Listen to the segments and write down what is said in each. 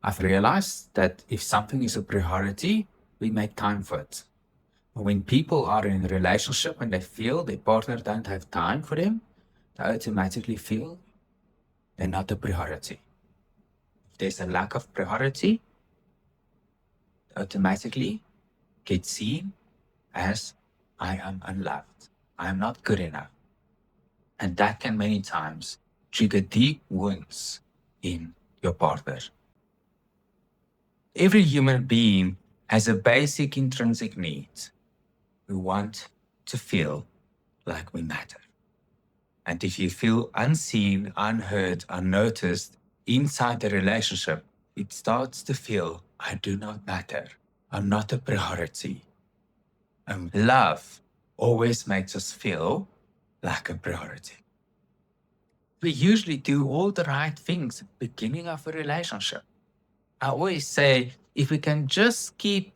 I've realized that if something is a priority, we make time for it. When people are in a relationship and they feel their partner don't have time for them, they automatically feel they're not a priority. If there's a lack of priority, they automatically get seen as I am unloved. I am not good enough. And that can many times trigger deep wounds in your partner. Every human being has a basic intrinsic need. We want to feel like we matter. And if you feel unseen, unheard, unnoticed inside the relationship, it starts to feel, I do not matter. I'm not a priority. And love always makes us feel like a priority. We usually do all the right things at the beginning of a relationship. I always say, if we can just keep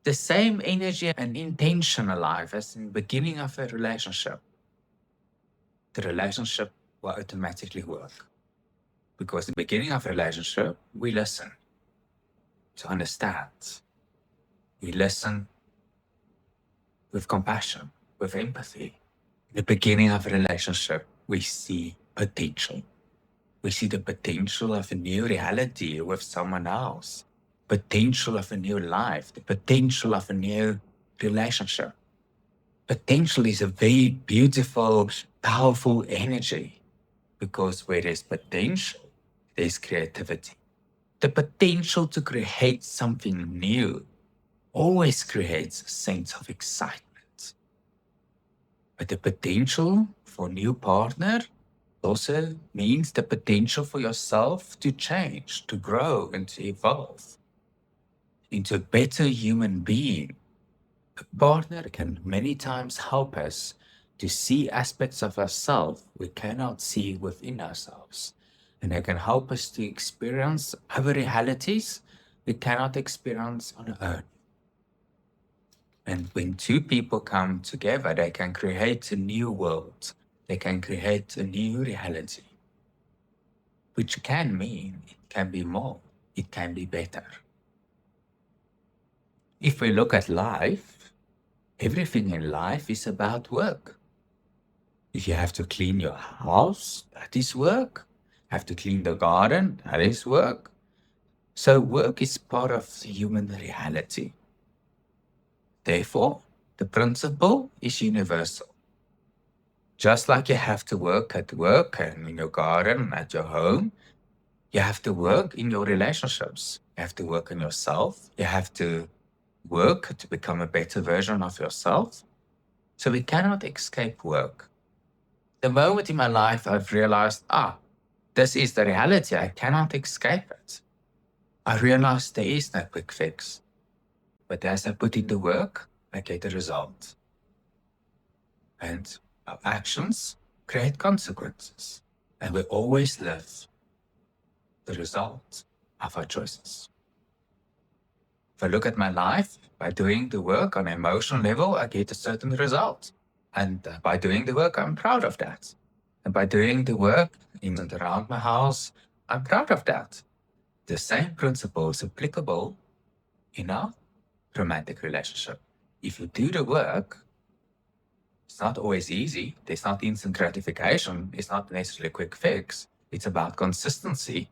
the same energy and intention alive as in the beginning of a relationship, the relationship will automatically work. Because in the beginning of a relationship, we listen to understand. We listen with compassion, with empathy. In the beginning of a relationship, we see potential. We see the potential of a new reality with someone else, potential of a new life, the potential of a new relationship. Potential is a very beautiful, powerful energy because where there's potential, there's creativity. The potential to create something new always creates a sense of excitement. But the potential for a new partner also means the potential for yourself to change, to grow, and to evolve into a better human being. A partner can many times help us to see aspects of ourselves we cannot see within ourselves. And they can help us to experience other realities we cannot experience on our own. And when two people come together, they can create a new world. They can create a new reality, which can mean it can be more, it can be better. If we look at life, everything in life is about work. If you have to clean your house, that is work. Have to clean the garden, that is work. So work is part of the human reality. Therefore, the principle is universal. Just like you have to work at work and in your garden, at your home, you have to work in your relationships. You have to work on yourself. You have to work to become a better version of yourself. So we cannot escape work. The moment in my life I've realized, this is the reality. I cannot escape it. I realized there is no quick fix. But as I put in the work, I get a result. And our actions create consequences. And we always live the result of our choices. If I look at my life, by doing the work on an emotional level, I get a certain result. And by doing the work, I'm proud of that. And by doing the work in and around my house, I'm proud of that. The same principle is applicable in our romantic relationship. If you do the work, it's not always easy. There's not instant gratification. It's not necessarily a quick fix. It's about consistency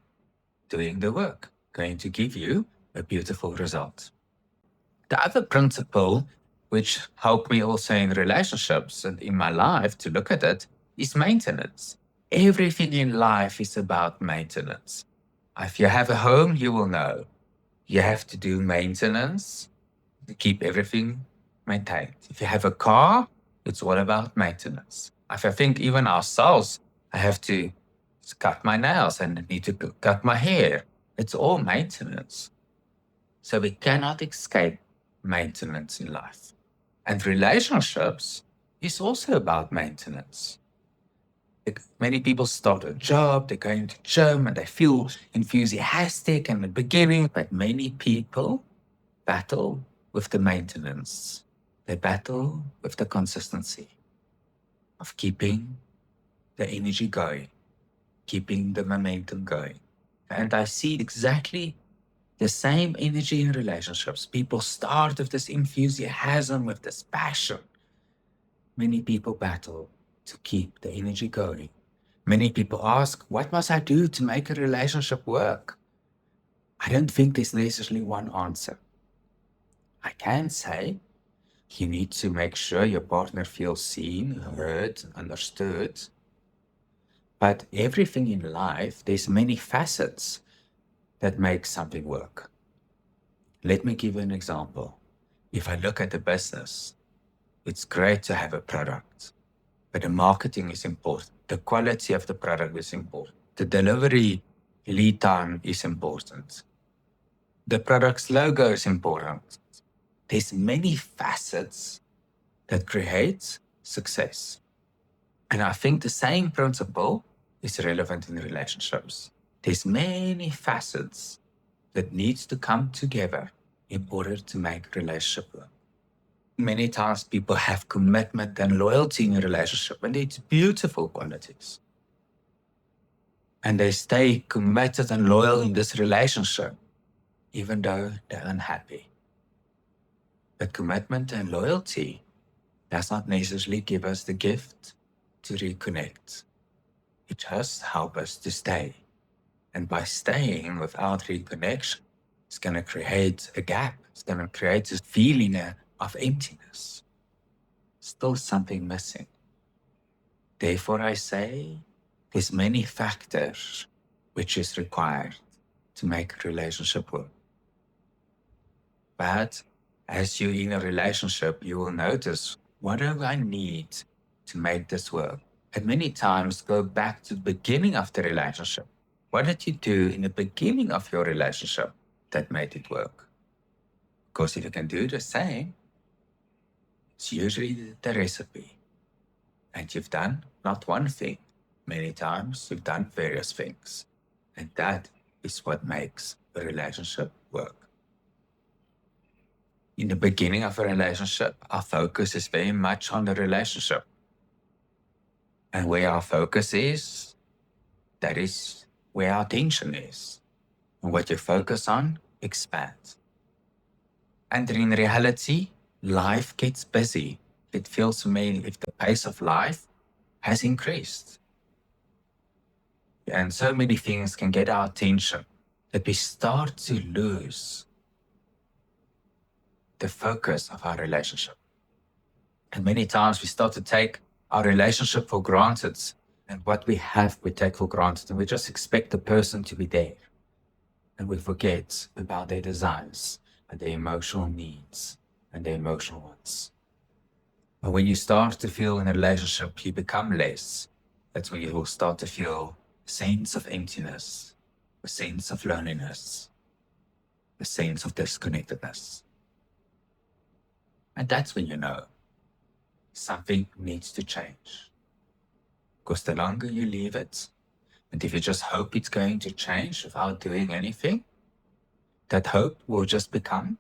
doing the work, going to give you a beautiful result. The other principle, which helped me also in relationships and in my life to look at it, is maintenance. Everything in life is about maintenance. If you have a home, you will know you have to do maintenance to keep everything maintained. If you have a car, it's all about maintenance. If I think even ourselves, I have to cut my nails and need to cut my hair. It's all maintenance. So we cannot escape maintenance in life. And relationships is also about maintenance. Many people start a job, they're going to gym and they feel enthusiastic in the beginning, but many people battle with the maintenance. They battle with the consistency of keeping the energy going, keeping the momentum going. And I see exactly The same energy in relationships. People start with this enthusiasm, with this passion. Many people battle to keep the energy going. Many people ask, what must I do to make a relationship work? I don't think there's necessarily one answer. I can say you need to make sure your partner feels seen, heard, understood. But everything in life, there's many facets that make something work. Let me give you an example. If I look at the business, it's great to have a product, but the marketing is important. The quality of the product is important. The delivery lead time is important. The product's logo is important. There's many facets that create success. And I think the same principle is relevant in relationships. There's many facets that needs to come together in order to make a relationship work. Many times people have commitment and loyalty in a relationship, and it's beautiful qualities. And they stay committed and loyal in this relationship, even though they're unhappy. But commitment and loyalty does not necessarily give us the gift to reconnect. It just helps us to stay. And by staying without reconnection, it's going to create a gap. It's going to create this feeling of emptiness. Still something missing. Therefore, I say there's many factors which is required to make a relationship work. But as you're in a relationship, you will notice, what do I need to make this work? And many times go back to the beginning of the relationship. What did you do in the beginning of your relationship that made it work? Because if you can do the same, it's usually the recipe. And you've done not one thing. Many times you've done various things. And that is what makes a relationship work. In the beginning of a relationship, our focus is very much on the relationship. And where our focus is, that is where our attention is. And what you focus on expands. And in reality, life gets busy. It feels to me if the pace of life has increased. And so many things can get our attention that we start to lose the focus of our relationship. And many times we start to take our relationship for granted. And what we have, we take for granted. And we just expect the person to be there. And we forget about their desires and their emotional needs and their emotional wants. And when you start to feel in a relationship, you become less. That's when you will start to feel a sense of emptiness, a sense of loneliness, a sense of disconnectedness. And that's when you know something needs to change. Because the longer you leave it, and if you just hope it's going to change without doing anything, that hope will just become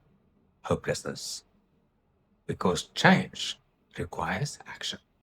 hopelessness. Because change requires action.